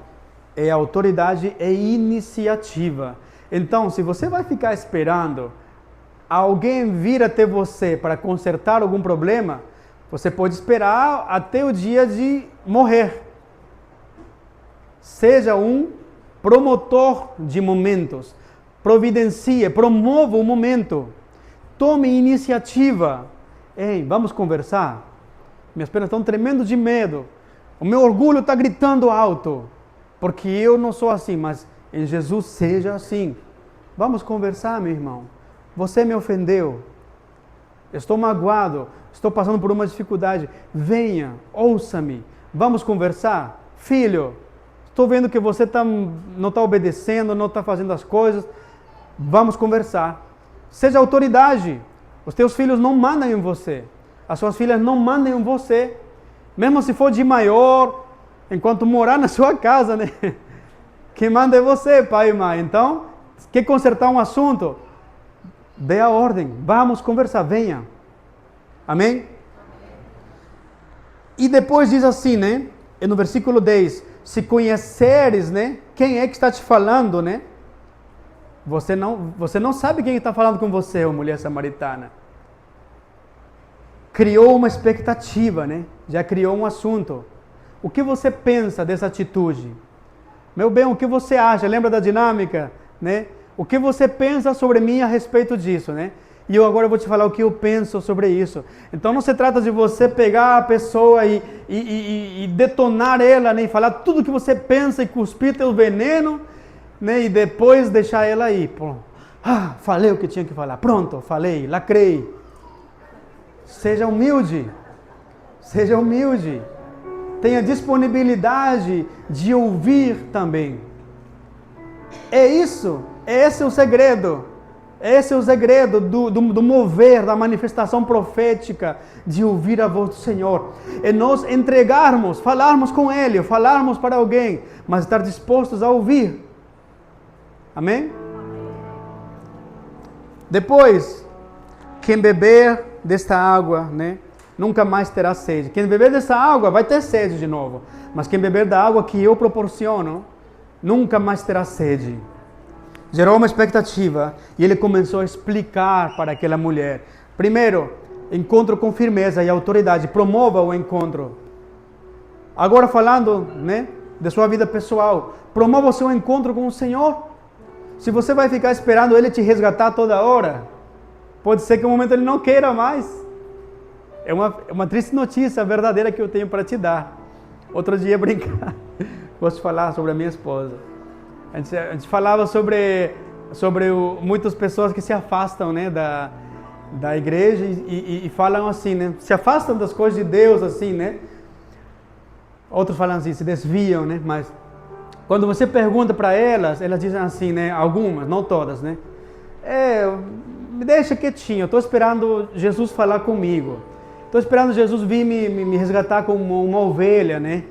E a autoridade é iniciativa. Então, se você vai ficar esperando alguém vir até você para consertar algum problema, você pode esperar até o dia de morrer. Seja um promotor de momentos. Providencie, promova o momento. Tome iniciativa. Ei, vamos conversar? Minhas pernas estão tremendo de medo. O meu orgulho está gritando alto. Porque eu não sou assim, mas em Jesus seja assim. Vamos conversar, meu irmão. Você me ofendeu. Estou magoado. Estou passando por uma dificuldade. Venha, ouça-me. Vamos conversar? Filho, estou vendo que você não está obedecendo, não está fazendo as coisas. Vamos conversar. Seja autoridade. Os teus filhos não mandam em você. As suas filhas não mandam em você. Mesmo se for de maior, enquanto morar na sua casa, né? Quem manda é você, pai e mãe. Então, quer consertar um assunto? Dê a ordem. Vamos conversar. Venha. Amém? E depois diz assim, né? No versículo 10. Se conheceres, né? Quem é que está te falando, né? Você não sabe quem está falando com você, ô mulher samaritana. Criou uma expectativa, né? Já criou um assunto. O que você pensa dessa atitude? Meu bem, o que você acha? Lembra da dinâmica, né? O que você pensa sobre mim a respeito disso, né? E eu agora vou te falar o que eu penso sobre isso. Então não se trata de você pegar a pessoa e detonar ela, né? E falar tudo o que você pensa e cuspir teu veneno, né? E depois deixar ela aí. Pronto. Falei o que tinha que falar. Pronto, falei, lacrei. Seja humilde. Seja humilde. Tenha disponibilidade de ouvir também. É isso. Esse é o segredo. Esse é o segredo do mover, da manifestação profética, de ouvir a voz do Senhor. É nós entregarmos, falarmos com Ele, falarmos para alguém, mas estar dispostos a ouvir. Amém? Depois, quem beber desta água, né, nunca mais terá sede. Quem beber dessa água vai ter sede de novo. Mas quem beber da água que eu proporciono, nunca mais terá sede. Gerou uma expectativa e ele começou a explicar para aquela mulher. Primeiro, encontro com firmeza e autoridade. Promova o encontro. Agora falando, né, de sua vida pessoal. Promova o seu encontro com o Senhor. Se você vai ficar esperando Ele te resgatar toda hora, pode ser que um momento Ele não queira mais. É uma triste notícia verdadeira que eu tenho para te dar. Outro dia, brincar, gosto de falar sobre a minha esposa. A gente falava sobre muitas pessoas que se afastam, né, da igreja e falam assim, né, se afastam das coisas de Deus, assim, né. Outros falam assim, se desviam, né, mas quando você pergunta para elas dizem assim, né, algumas, não todas, né, me deixa quietinho, eu estou esperando Jesus falar comigo. Estou esperando Jesus vir me resgatar como uma ovelha, né?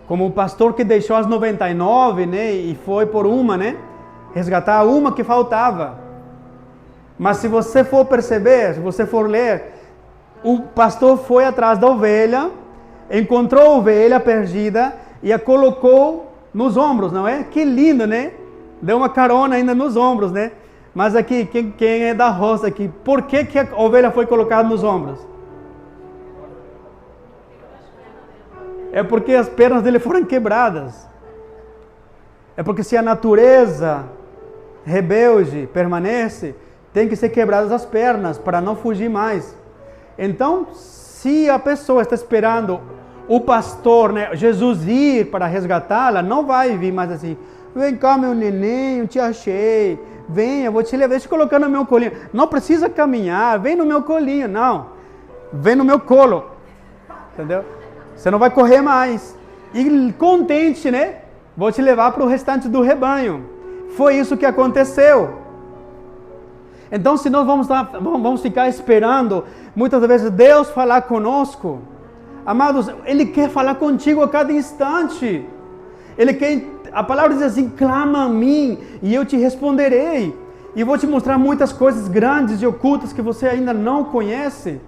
Como o pastor que deixou as 99, né? E foi por uma, né? resgatar uma que faltava. Mas se você for perceber, se você for ler, o pastor foi atrás da ovelha, encontrou a ovelha perdida e a colocou nos ombros, não é? Que lindo, né? Deu uma carona ainda nos ombros, né? Mas aqui, quem é da roça aqui, por que a ovelha foi colocada nos ombros? É porque as pernas dele foram quebradas. É porque se a natureza rebelde permanece, tem que ser quebradas as pernas para não fugir mais. Então, se a pessoa está esperando o pastor, né, Jesus ir para resgatá-la, não vai vir mais assim, vem cá meu neném, eu te achei, venha, eu vou te levar, deixa eu colocar no meu colinho. Não precisa caminhar, vem no meu colinho, não. Vem no meu colo, entendeu? Você não vai correr mais. E contente, né? Vou te levar para o restante do rebanho. Foi isso que aconteceu. Então, se nós vamos ficar esperando, muitas vezes, Deus falar conosco, amados, Ele quer falar contigo a cada instante. Ele quer, a palavra diz assim, clama a mim e eu te responderei. E vou te mostrar muitas coisas grandes e ocultas que você ainda não conhece.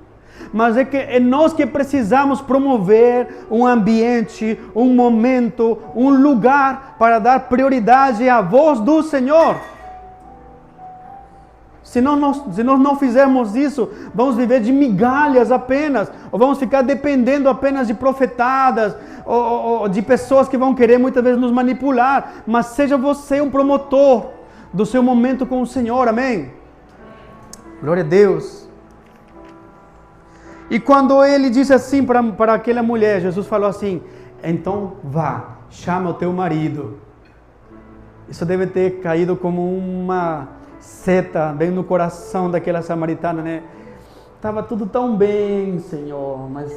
Mas é nós que precisamos promover um ambiente, um momento, um lugar para dar prioridade à voz do Senhor. Se nós não fizermos isso, vamos viver de migalhas apenas, ou vamos ficar dependendo apenas de profetadas, ou de pessoas que vão querer muitas vezes nos manipular. Mas seja você um promotor do seu momento com o Senhor, amém? Glória a Deus. E quando ele disse assim para aquela mulher, Jesus falou assim, então vá, chama o teu marido. Isso deve ter caído como uma seta bem no coração daquela samaritana, né? Estava tudo tão bem, Senhor, mas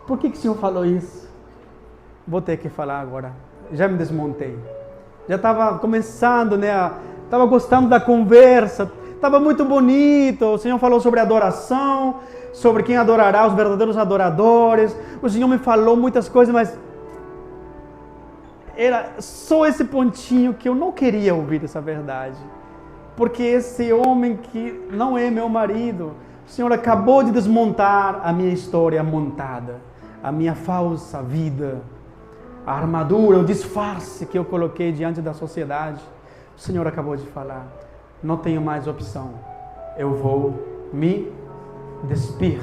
por que o Senhor falou isso? Vou ter que falar agora. Já me desmontei. Já estava começando, né? Estava gostando da conversa. Estava muito bonito. O Senhor falou sobre adoração, sobre quem adorará, os verdadeiros adoradores. O Senhor me falou muitas coisas, mas era só esse pontinho que eu não queria ouvir essa verdade. Porque esse homem que não é meu marido, o Senhor acabou de desmontar a minha história montada, a minha falsa vida, a armadura, o disfarce que eu coloquei diante da sociedade. O Senhor acabou de falar, não tenho mais opção, eu vou me despir,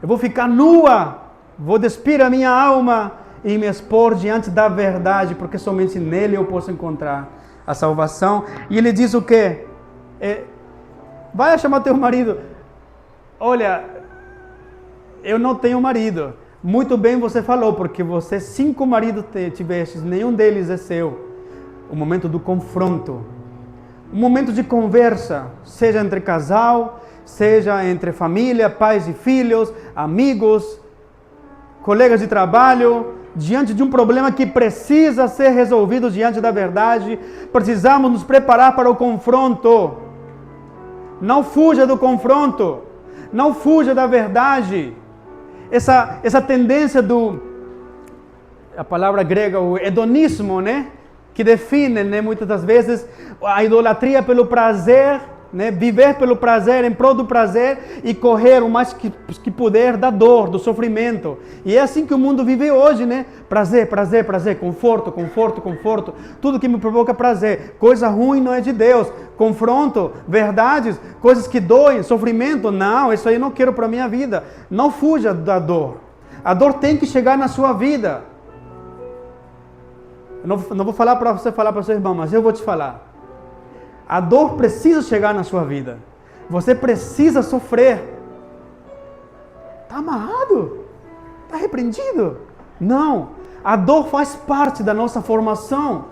eu vou ficar nua, vou despir a minha alma e me expor diante da verdade, porque somente nele eu posso encontrar a salvação. E ele diz o quê? Vai chamar teu marido. Olha, eu não tenho marido. Muito bem você falou, porque você 5 maridos tiveste, nenhum deles é seu. O momento do confronto, um momento de conversa, seja entre casal, seja entre família, pais e filhos, amigos, colegas de trabalho, diante de um problema que precisa ser resolvido diante da verdade, precisamos nos preparar para o confronto. Não fuja do confronto, não fuja da verdade. Essa tendência a palavra grega, o hedonismo, né? Que define, né, muitas das vezes a idolatria pelo prazer, né? Viver pelo prazer, em prol do prazer e correr o mais que puder da dor, do sofrimento. E é assim que o mundo vive hoje, né? Prazer, prazer, prazer, conforto, conforto, conforto. Tudo que me provoca prazer. Coisa ruim não é de Deus. Confronto, verdades, coisas que doem, sofrimento. Não, isso aí eu não quero para a minha vida. Não fuja da dor. A dor tem que chegar na sua vida. Eu não vou falar para você falar para o seu irmão, mas eu vou te falar. A dor precisa chegar na sua vida. Você precisa sofrer. Está amarrado? Está repreendido? Não. A dor faz parte da nossa formação.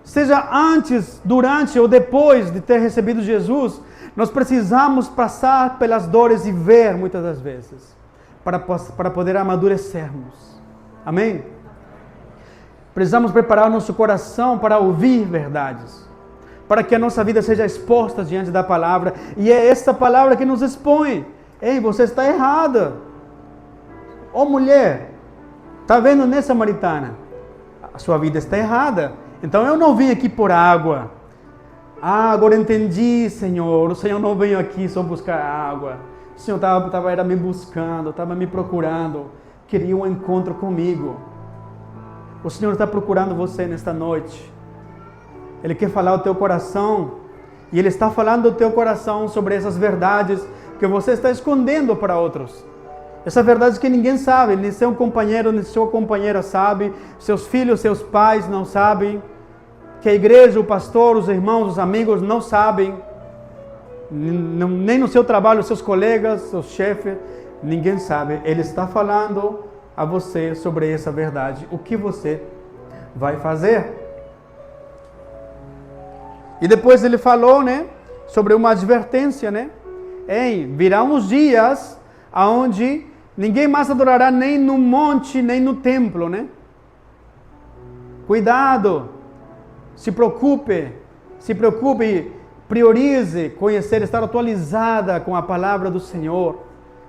Seja antes, durante ou depois de ter recebido Jesus, nós precisamos passar pelas dores e ver muitas das vezes, para poder amadurecermos. Amém? Precisamos preparar nosso coração para ouvir verdades, para que a nossa vida seja exposta diante da palavra, e é essa palavra que nos expõe. Ei, você está errada. Ô mulher, está vendo nessa samaritana? A sua vida está errada. Então eu não vim aqui por água, Ah, agora entendi, Senhor. O Senhor não veio aqui só buscar água. O Senhor estava me buscando, estava me procurando. Queria um encontro comigo. O Senhor está procurando você nesta noite. Ele quer falar ao teu coração. E Ele está falando ao teu coração sobre essas verdades que você está escondendo para outros. Essas verdades que ninguém sabe, nem seu companheiro, nem sua companheira sabe, seus filhos, seus pais não sabem, que a igreja, o pastor, os irmãos, os amigos não sabem, nem no seu trabalho, seus colegas, seus chefes, ninguém sabe. Ele está falando a você sobre essa verdade. O que você vai fazer? E depois ele falou, né, sobre uma advertência, né? Virão uns dias onde ninguém mais adorará nem no monte, nem no templo, né? Cuidado, se preocupe, priorize conhecer, estar atualizada com a palavra do Senhor.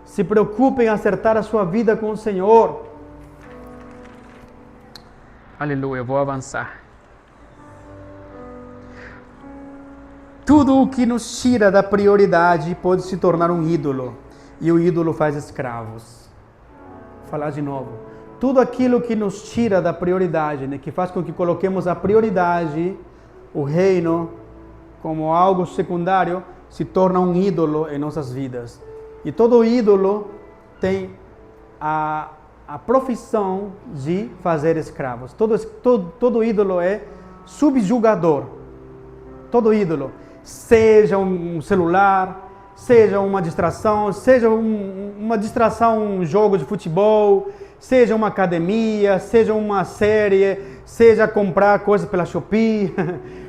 Se preocupe em acertar a sua vida com o Senhor. Aleluia, vou avançar. Tudo o que nos tira da prioridade pode se tornar um ídolo. E o ídolo faz escravos. Vou falar de novo. Tudo aquilo que nos tira da prioridade, né, que faz com que coloquemos a prioridade, o reino, como algo secundário, se torna um ídolo em nossas vidas. E todo ídolo tem a profissão de fazer escravos. Todo ídolo é subjugador. Todo ídolo. Seja um celular, seja uma distração, um jogo de futebol, seja uma academia, seja uma série, seja comprar coisas pela Shopee,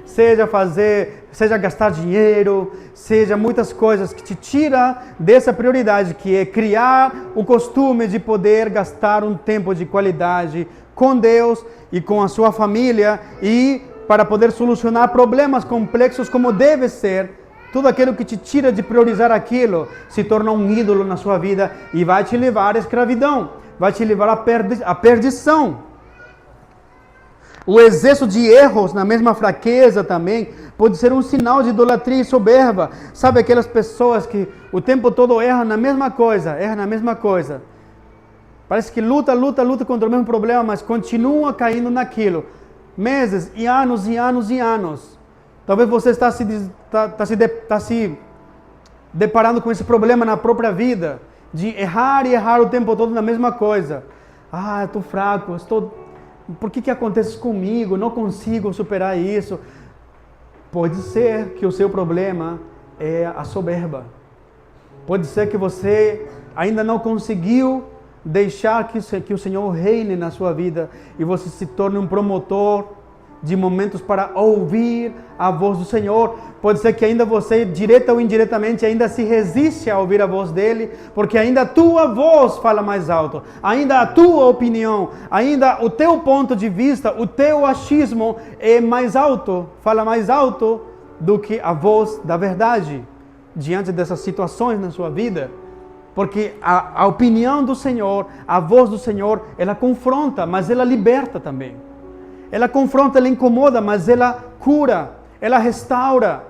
seja gastar dinheiro, seja muitas coisas que te tiram dessa prioridade, que é criar o costume de poder gastar um tempo de qualidade com Deus e com a sua família e para poder solucionar problemas complexos como deve ser. Tudo aquilo que te tira de priorizar aquilo se torna um ídolo na sua vida e vai te levar à escravidão, vai te levar à perdição. O excesso de erros na mesma fraqueza também pode ser um sinal de idolatria e soberba. Sabe aquelas pessoas que o tempo todo erram na mesma coisa. Parece que luta contra o mesmo problema, mas continua caindo naquilo. Meses e anos e anos e anos. Talvez você está se deparando com esse problema na própria vida, de errar e errar o tempo todo na mesma coisa. Ah, eu estou fraco, por que acontece comigo? Não consigo superar isso. Pode ser que o seu problema é a soberba. Pode ser que você ainda não conseguiu deixar que o Senhor reine na sua vida e você se torne um promotor de momentos para ouvir a voz do Senhor. Pode ser que ainda você, direta ou indiretamente, ainda se resiste a ouvir a voz dele, porque ainda a tua voz fala mais alto, ainda a tua opinião, ainda o teu ponto de vista, o teu achismo é mais alto, fala mais alto do que a voz da verdade diante dessas situações na sua vida. Porque a opinião do Senhor, a voz do Senhor, ela confronta, mas ela liberta também. Ela confronta, ela incomoda, mas ela cura, ela restaura,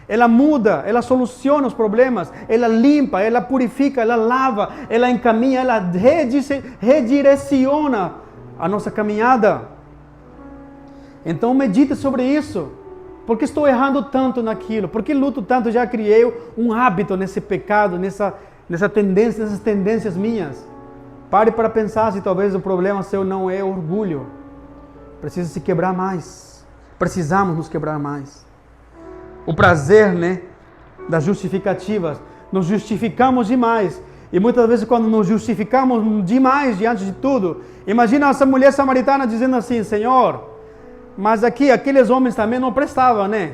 ela muda, ela soluciona os problemas, ela limpa, ela purifica, ela lava, ela encaminha, ela redireciona a nossa caminhada. Então medite sobre isso. Por que estou errando tanto naquilo? Por que luto tanto? Já criei um hábito nesse pecado, nessas tendências minhas. Pare para pensar se talvez o problema seu não é orgulho. Precisa se quebrar mais. Precisamos nos quebrar mais. O prazer, né, das justificativas. Nos justificamos demais. E muitas vezes quando nos justificamos demais diante de tudo, imagina essa mulher samaritana dizendo assim: Senhor, mas aqueles homens também não prestavam, né?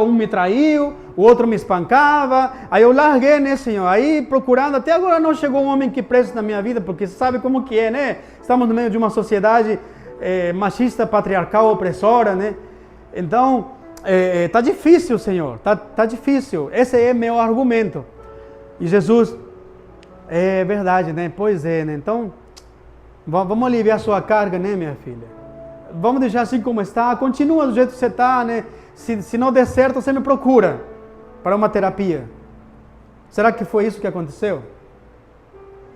Um me traiu, o outro me espancava, aí eu larguei, né, Senhor? Aí procurando, até agora não chegou um homem que preste na minha vida, porque sabe como que é, né? Estamos no meio de uma sociedade machista, patriarcal, opressora, né? Então, tá difícil, Senhor, tá difícil. Esse é meu argumento. E Jesus, é verdade, né? Pois é, né? Então, vamos aliviar a sua carga, né, minha filha? Vamos deixar assim como está, continua do jeito que você está, né? Se não der certo, você me procura para uma terapia. Será que foi isso que aconteceu?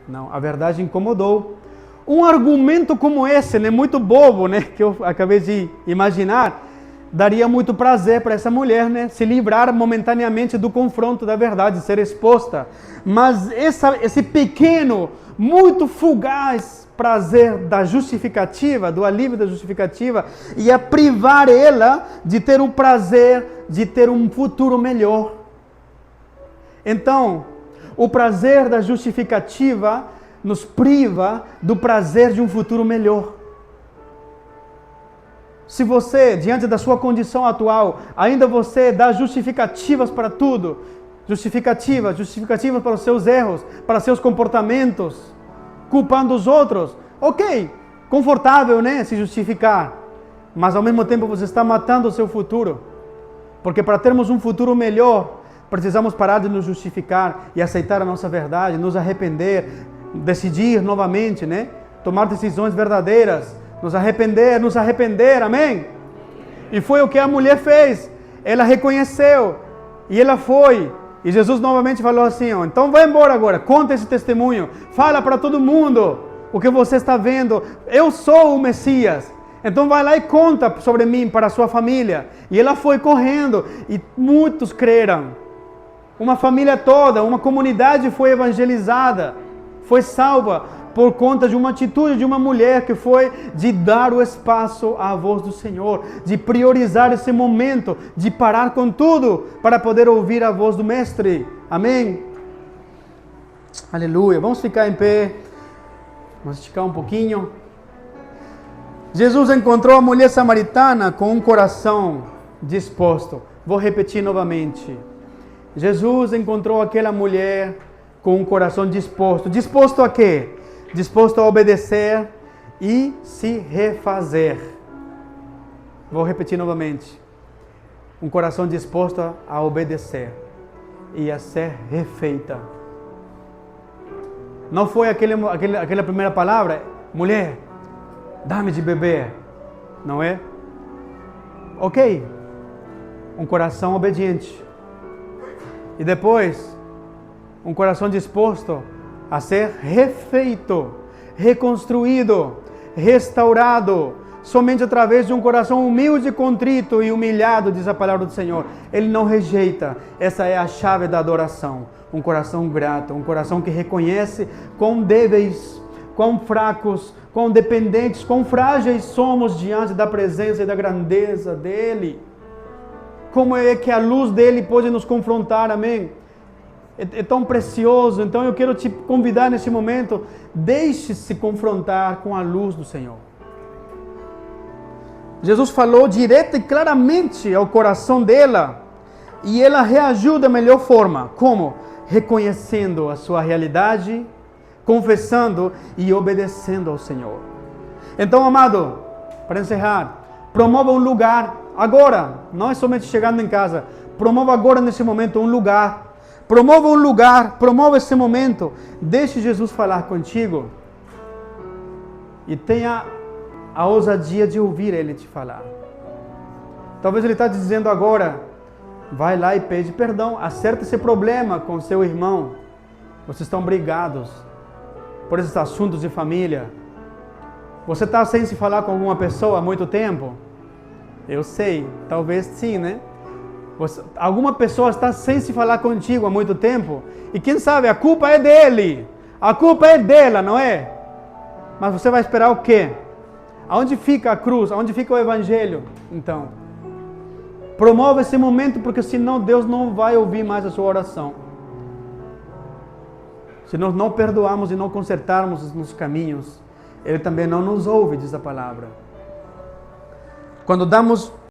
Não, a verdade incomodou. Um argumento como esse, né, muito bobo, né, que eu acabei de imaginar, daria muito prazer para essa mulher, né, se livrar momentaneamente do confronto da verdade, ser exposta. Mas esse pequeno, muito fugaz prazer da justificativa, do alívio da justificativa, ia privar ela de ter o prazer de ter um futuro melhor. Então, o prazer da justificativa nos priva do prazer de um futuro melhor. Se você, diante da sua condição atual, ainda você dá justificativas para tudo, justificativas para os seus erros, para seus comportamentos, culpando os outros, ok, confortável, né, se justificar, mas ao mesmo tempo você está matando o seu futuro, porque para termos um futuro melhor, precisamos parar de nos justificar e aceitar a nossa verdade, nos arrepender, decidir novamente, né? Tomar decisões verdadeiras, nos arrepender, amém? E foi o que a mulher fez, ela reconheceu, e ela foi, e Jesus novamente falou assim, ó, então vai embora agora, conta esse testemunho, fala para todo mundo o que você está vendo, eu sou o Messias, então vai lá e conta sobre mim para a sua família. E ela foi correndo, e muitos creram, uma família toda, uma comunidade foi evangelizada, foi salva por conta de uma atitude de uma mulher que foi de dar o espaço à voz do Senhor, de priorizar esse momento, de parar com tudo para poder ouvir a voz do Mestre. Amém? Aleluia. Vamos ficar em pé, vamos esticar um pouquinho. Jesus encontrou a mulher samaritana com um coração disposto. Vou repetir novamente. Jesus encontrou aquela mulher com um coração disposto. Disposto a quê? Disposto a obedecer e se refazer. Vou repetir novamente. Um coração disposto a obedecer e a ser refeita. Não foi aquela primeira palavra, mulher, dá-me de beber, não é? Ok, um coração obediente. E depois, um coração disposto a ser refeito, reconstruído, restaurado, somente através de um coração humilde, contrito e humilhado, diz a palavra do Senhor. Ele não rejeita, essa é a chave da adoração. Um coração grato, um coração que reconhece quão débeis, quão fracos, quão dependentes, quão frágeis somos diante da presença e da grandeza dEle. Como é que a luz dEle pode nos confrontar, amém? É tão precioso, então eu quero te convidar nesse momento, deixe-se confrontar com a luz do Senhor. Jesus falou direto e claramente ao coração dela, e ela reagiu da melhor forma. Como? Reconhecendo a sua realidade, confessando e obedecendo ao Senhor. Então, amado, para encerrar, promova um lugar agora, não é somente chegando em casa, promova agora nesse momento um lugar. Promova um lugar, promova esse momento, deixe Jesus falar contigo e tenha a ousadia de ouvir Ele te falar. Talvez Ele está te dizendo agora, vai lá e pede perdão, acerta esse problema com seu irmão, vocês estão brigados por esses assuntos de família, você está sem se falar com alguma pessoa há muito tempo? Eu sei, talvez sim, né? Alguma pessoa está sem se falar contigo há muito tempo, e quem sabe a culpa é dele, a culpa é dela, não é? Mas você vai esperar o quê? Aonde fica a cruz? Aonde fica o evangelho? Então, promova esse momento, porque senão Deus não vai ouvir mais a sua oração. Se nós não perdoarmos e não consertarmos os nossos caminhos, Ele também não nos ouve, diz a palavra. Quando damos